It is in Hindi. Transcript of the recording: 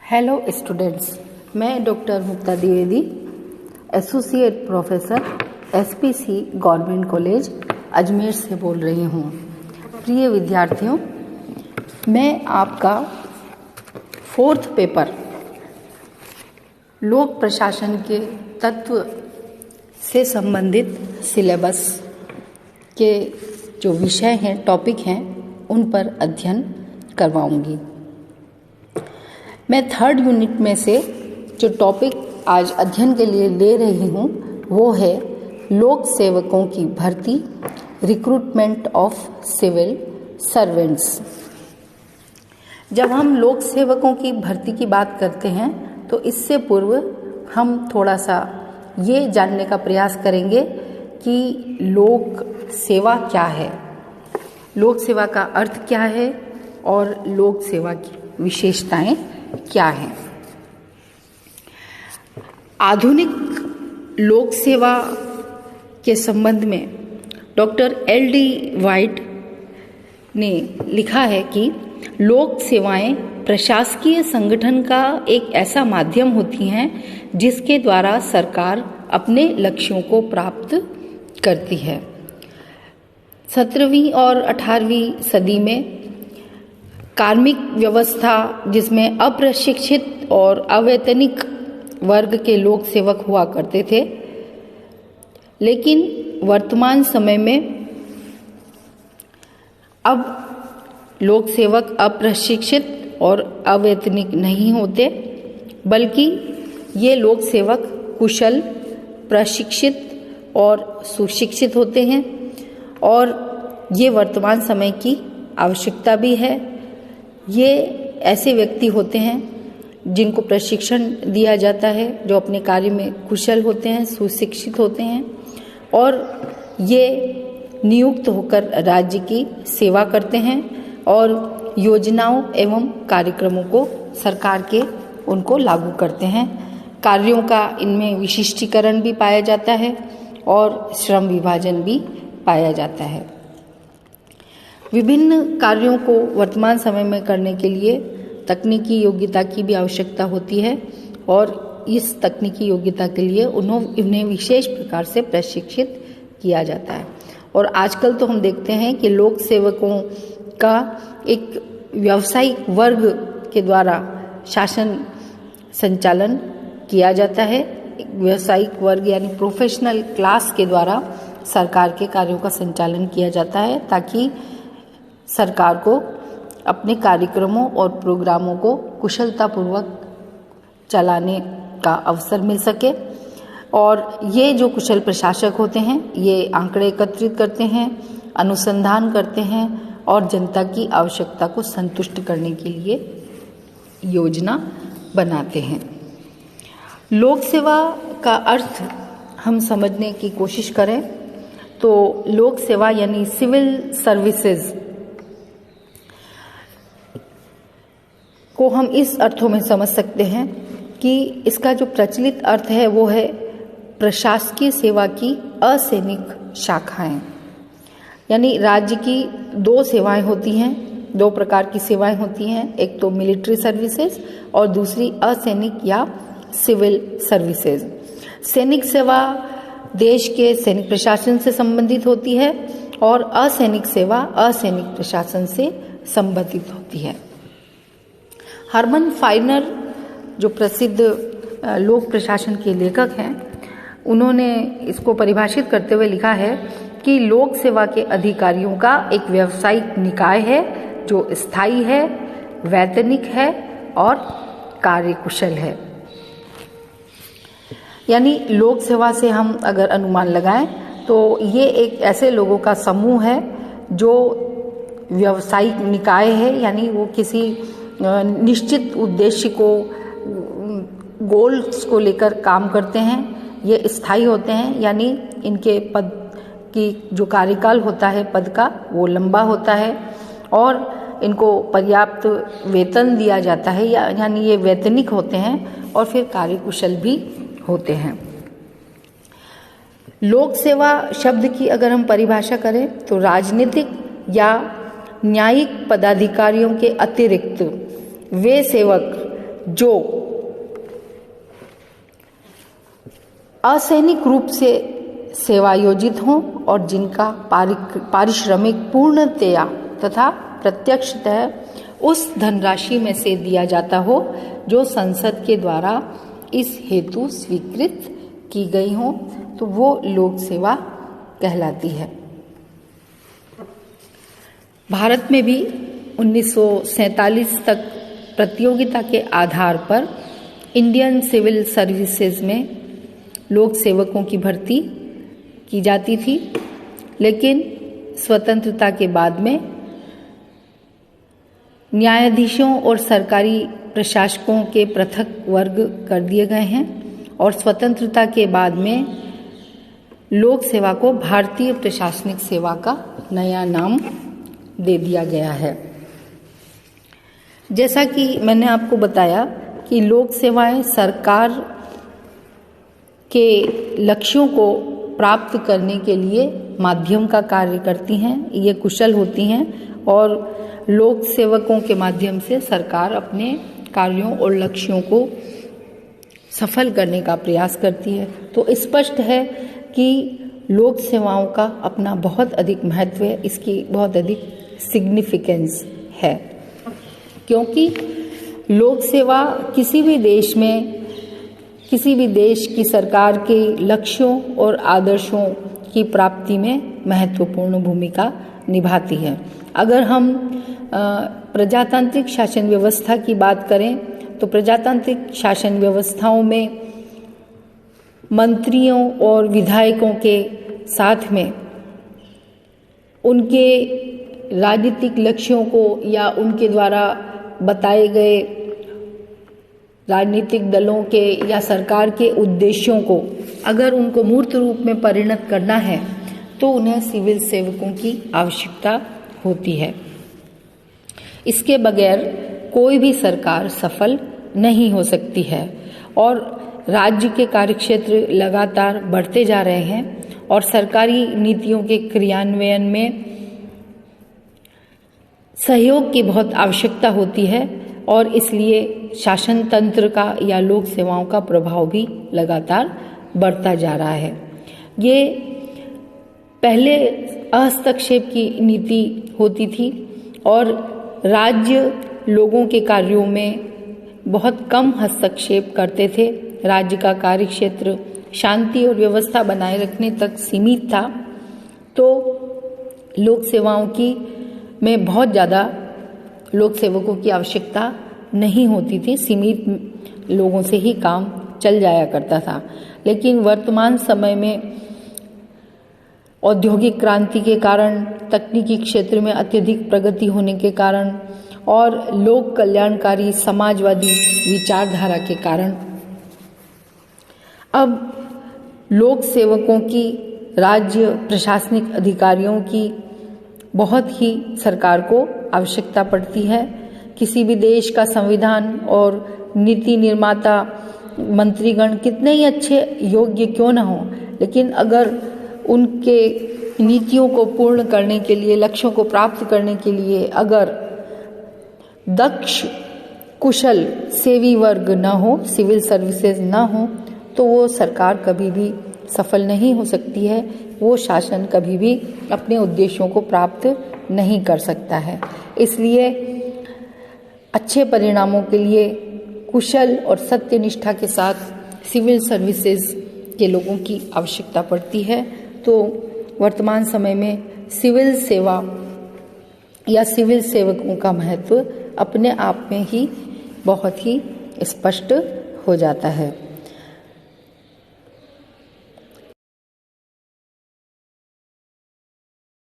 हेलो स्टूडेंट्स, मैं doctor Mukta Dwivedi, associate professor SPC government college Ajmer से बोल रही हूँ। प्रिय विद्यार्थियों, मैं आपका 4th पेपर लोक प्रशासन के तत्व से संबंधित सिलेबस के जो विषय हैं, टॉपिक हैं, उन पर अध्ययन करवाऊंगी। मैं 3rd यूनिट में से जो टॉपिक आज अध्ययन के लिए ले रही हूँ वो है लोक सेवकों की भर्ती, रिक्रूटमेंट ऑफ सिविल सर्वेंट्स। जब हम लोक सेवकों की भर्ती की बात करते हैं तो इससे पूर्व हम थोड़ा सा ये जानने का प्रयास करेंगे कि लोक सेवा क्या है, लोक सेवा का अर्थ क्या है और लोक सेवा की विशेषताएं क्या है। आधुनिक लोक सेवा के संबंध में डॉक्टर एल.डी. वाइट ने लिखा है कि लोक सेवाएं प्रशासकीय संगठन का एक ऐसा माध्यम होती हैं जिसके द्वारा सरकार अपने लक्ष्यों को प्राप्त करती है। 17वीं और 18वीं सदी में कार्मिक व्यवस्था जिसमें अप्रशिक्षित और अवैतनिक वर्ग के लोक सेवक हुआ करते थे, लेकिन वर्तमान समय में अब लोक सेवक अप्रशिक्षित और अवैतनिक नहीं होते, बल्कि ये लोक सेवक कुशल, प्रशिक्षित और सुशिक्षित होते हैं और ये वर्तमान समय की आवश्यकता भी है। ये ऐसे व्यक्ति होते हैं जिनको प्रशिक्षण दिया जाता है, जो अपने कार्य में कुशल होते हैं, सुशिक्षित होते हैं और ये नियुक्त होकर राज्य की सेवा करते हैं और योजनाओं एवं कार्यक्रमों को सरकार के उनको लागू करते हैं। कार्यों का इनमें विशिष्टीकरण भी पाया जाता है और श्रम विभाजन भी पाया जाता है। विभिन्न कार्यों को वर्तमान समय में करने के लिए तकनीकी योग्यता की भी आवश्यकता होती है और इस तकनीकी योग्यता के लिए उन्हें विशेष प्रकार से प्रशिक्षित किया जाता है। और आजकल तो हम देखते हैं कि लोक सेवकों का एक व्यावसायिक वर्ग के द्वारा शासन संचालन किया जाता है। व्यावसायिक वर्ग यानी प्रोफेशनल क्लास के द्वारा सरकार के कार्यों का संचालन किया जाता है ताकि सरकार को अपने कार्यक्रमों और प्रोग्रामों को कुशलतापूर्वक चलाने का अवसर मिल सके। और ये जो कुशल प्रशासक होते हैं, ये आंकड़े एकत्रित करते हैं, अनुसंधान करते हैं और जनता की आवश्यकता को संतुष्ट करने के लिए योजना बनाते हैं। लोक सेवा का अर्थ हम समझने की कोशिश करें तो लोक सेवा यानी सिविल सर्विसेज को हम इस अर्थों में समझ सकते हैं कि इसका जो प्रचलित अर्थ है वो है प्रशासकीय सेवा की असैनिक शाखाएं। यानी राज्य की 2 सेवाएं होती हैं, 2 प्रकार की सेवाएं होती हैं, एक तो मिलिट्री सर्विसेज और दूसरी असैनिक या सिविल सर्विसेज। सैनिक सेवा देश के सैनिक प्रशासन से संबंधित होती है और असैनिक सेवा असैनिक प्रशासन से संबंधित होती है। हरमन फाइनर जो प्रसिद्ध लोक प्रशासन के लेखक हैं, उन्होंने इसको परिभाषित करते हुए लिखा है कि लोक सेवा के अधिकारियों का एक व्यावसायिक निकाय है जो स्थायी है, वैतनिक है और कार्यकुशल है। यानी लोक सेवा से हम अगर अनुमान लगाएं तो ये एक ऐसे लोगों का समूह है जो व्यावसायिक निकाय है, यानी वो किसी निश्चित उद्देश्य को, गोल्स को लेकर काम करते हैं। ये स्थायी होते हैं, यानी इनके पद की जो कार्यकाल होता है पद का वो लंबा होता है और इनको पर्याप्त वेतन दिया जाता है, यानी ये वैतनिक होते हैं और फिर कार्यकुशल भी होते हैं। लोक सेवा शब्द की अगर हम परिभाषा करें तो राजनीतिक या न्यायिक पदाधिकारियों के अतिरिक्त वे सेवक जो असैनिक रूप से सेवायोजित हों और जिनका पारिश्रमिक पूर्णतया तथा प्रत्यक्षतः उस धनराशि में से दिया जाता हो जो संसद के द्वारा इस हेतु स्वीकृत की गई हो, तो वो लोक सेवा कहलाती है। भारत में भी 1947 तक प्रतियोगिता के आधार पर इंडियन सिविल सर्विसेज में लोक सेवकों की भर्ती की जाती थी, लेकिन स्वतंत्रता के बाद में न्यायाधीशों और सरकारी प्रशासकों के पृथक वर्ग कर दिए गए हैं और स्वतंत्रता के बाद में लोक सेवा को भारतीय प्रशासनिक सेवा का नया नाम दे दिया गया है। जैसा कि मैंने आपको बताया कि लोक सेवाएं सरकार के लक्ष्यों को प्राप्त करने के लिए माध्यम का कार्य करती हैं, ये कुशल होती हैं और लोक सेवकों के माध्यम से सरकार अपने कार्यों और लक्ष्यों को सफल करने का प्रयास करती है। तो स्पष्ट है कि लोक सेवाओं का अपना बहुत अधिक महत्व है, इसकी बहुत अधिक सिग्निफिकेंस है, क्योंकि लोक सेवा किसी भी देश में किसी भी देश की सरकार के लक्ष्यों और आदर्शों की प्राप्ति में महत्वपूर्ण भूमिका निभाती है। अगर हम प्रजातांत्रिक शासन व्यवस्था की बात करें तो प्रजातांत्रिक शासन व्यवस्थाओं में मंत्रियों और विधायकों के साथ में उनके राजनीतिक लक्ष्यों को या उनके द्वारा बताए गए राजनीतिक दलों के या सरकार के उद्देश्यों को अगर उनको मूर्त रूप में परिणत करना है तो उन्हें सिविल सेवकों की आवश्यकता होती है। इसके बगैर कोई भी सरकार सफल नहीं हो सकती है और राज्य के कार्यक्षेत्र लगातार बढ़ते जा रहे हैं और सरकारी नीतियों के क्रियान्वयन में सहयोग की बहुत आवश्यकता होती है और इसलिए शासन तंत्र का या लोक सेवाओं का प्रभाव भी लगातार बढ़ता जा रहा है। ये पहले हस्तक्षेप की नीति होती थी और राज्य लोगों के कार्यों में बहुत कम हस्तक्षेप करते थे। राज्य का कार्यक्षेत्र शांति और व्यवस्था बनाए रखने तक सीमित था, तो लोक सेवाओं की में बहुत ज़्यादा लोक सेवकों की आवश्यकता नहीं होती थी, सीमित लोगों से ही काम चल जाया करता था। लेकिन वर्तमान समय में औद्योगिक क्रांति के कारण, तकनीकी क्षेत्र में अत्यधिक प्रगति होने के कारण और लोक कल्याणकारी समाजवादी विचारधारा के कारण अब लोक सेवकों की, राज्य प्रशासनिक अधिकारियों की बहुत ही सरकार को आवश्यकता पड़ती है। किसी भी देश का संविधान और नीति निर्माता मंत्रीगण कितने ही अच्छे योग्य क्यों न हो, लेकिन अगर उनके नीतियों को पूर्ण करने के लिए, लक्ष्यों को प्राप्त करने के लिए अगर दक्ष कुशल सेवी वर्ग न हो, सिविल सर्विसेज न हो, तो वो सरकार कभी भी सफल नहीं हो सकती है, वो शासन कभी भी अपने उद्देश्यों को प्राप्त नहीं कर सकता है। इसलिए अच्छे परिणामों के लिए कुशल और सत्यनिष्ठा के साथ सिविल सर्विसेज के लोगों की आवश्यकता पड़ती है। तो वर्तमान समय में सिविल सेवा या सिविल सेवकों का महत्व अपने आप में ही बहुत ही स्पष्ट हो जाता है।